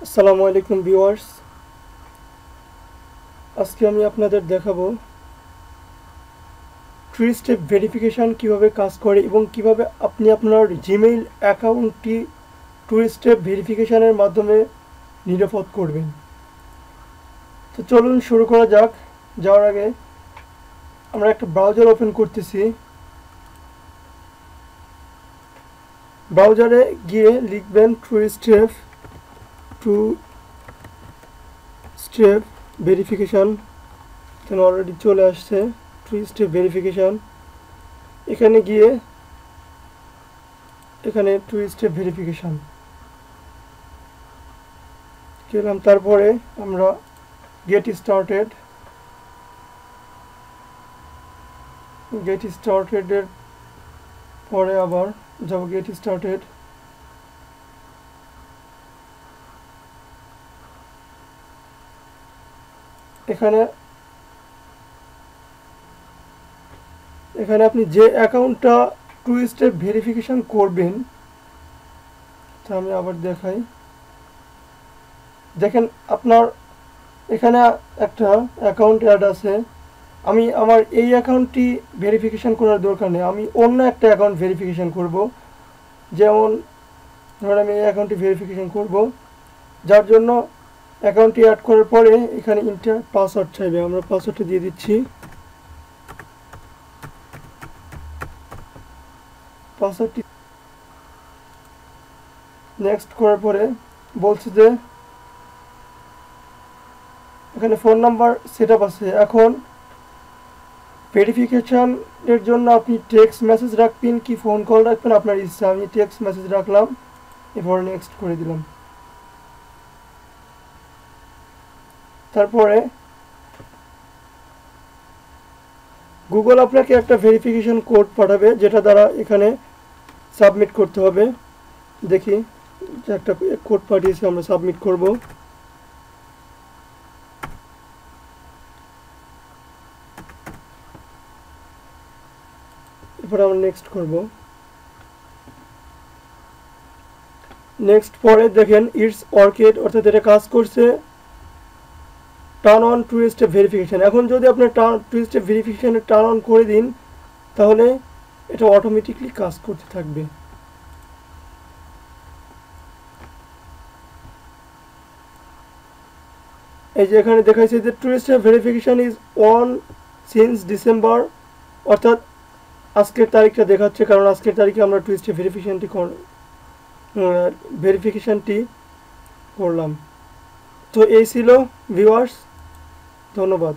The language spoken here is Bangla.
আসসালামু আলাইকুম ভিউয়ার্স। আজকে আমি আপনাদের দেখাবো থ্রি স্টেপ ভেরিফিকেশন কিভাবে কাজ করে এবং কিভাবে আপনি আপনার জিমেইল অ্যাকাউন্টটি টু স্টেপ ভেরিফিকেশনের মাধ্যমে নিরাপদ করবেন। তো চলুন শুরু করা যাক। যাওয়ার আগে আমরা একটা ব্রাউজার ওপেন করতেছি। ব্রাউজারে গিয়ে লিখবেন টু স্টেপ ভেরিফিকেশন। এখানে অলরেডি চলে আসছে টু স্টেপ ভেরিফিকেশন। এখানে গিয়ে এখানে টু স্টেপ ভেরিফিকেশন গেলাম, তারপরে আমরা গেট স্টার্টেডের পরে আবার যাব গেট স্টার্টেড। এখানে আপনি যে অ্যাকাউন্টটা টু স্টেপ ভেরিফিকেশন করবেন, তা আমি আবার দেখাই। দেখেন আপনার এখানে একটা অ্যাকাউন্ট অ্যাড আছে। আমি আমার এই অ্যাকাউন্টটি ভেরিফিকেশন করার দরকার নেই, আমি অন্য একটা অ্যাকাউন্ট ভেরিফিকেশন করব। যেমন ধর আমি এই অ্যাকাউন্টটি ভেরিফিকেশন করব, যার জন্য অ্যাকাউন্টটি অ্যাড করার পরে এখানে ইন্টার পাসওয়ার্ড চাইবে। আমরা পাসওয়ার্ডটা দিয়ে দিচ্ছি। পাসওয়ার্ডটি নেক্সট করার পরে বলছে যে এখানে ফোন নাম্বার সেট আপ আছে। এখন ভেরিফিকেশনের জন্য আপনি টেক্সট মেসেজ রাখবেন কি ফোন কল রাখবেন আপনার ইচ্ছা। আমি টেক্সট মেসেজ রাখলাম, এরপর নেক্সট করে দিলাম। তারপরে গুগল আপনাকে একটা ভেরিফিকেশন কোড পাঠাবে, যেটা দ্বারা এখানে সাবমিট করতে হবে। দেখি একটা কোড পাঠিয়েছে, আমরা সাবমিট করব। এরপর আমরা নেক্সট করব। নেক্সট পরে দেখেন ইটস ওয়ার্কেড, অর্থাৎ এটা কাজ করছে। Turn on two step verification. এখন যদি আপনি টু স্টেপ ভেরিফিকেশনে টার্ন অন করে দিন, তাহলে এটা অটোমেটিকলি কাজ করতে থাকবে। এই যে এখানে দেখাইছে যে two step verification is on since December, অর্থাৎ আজকের তারিখটা দেখাচ্ছে, কারণ আজকের তারিখে আমরা টু স্টেপ ভেরিফিকেশনটি করলাম। তো এই ছিল ভিউয়ার্স, ধন্যবাদ।